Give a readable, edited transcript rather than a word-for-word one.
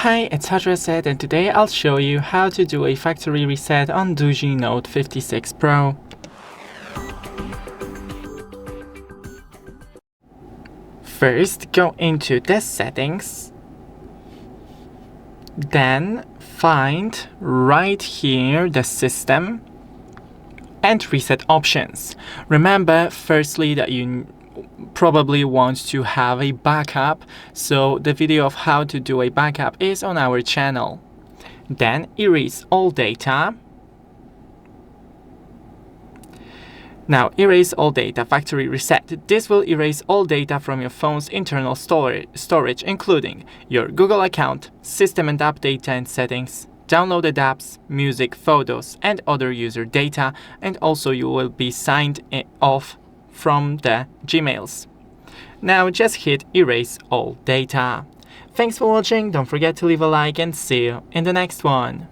Hi, it's Hadreset, and today I'll show you how to do a factory reset on DOOGEE Note 56 Pro. First, go into the settings, then find right here the system and reset options. Remember firstly that you probably want to have a backup, so the video of how to do a backup is on our channel. Then erase all data. Now erase all data, factory reset. This will erase all data from your phone's internal storage, including your Google account, system and app data and settings, downloaded apps, music, photos, and other user data, and also you will be signed off from the Gmails. Now just hit erase all data. Thanks for watching, don't forget to leave a like and see you in the next one.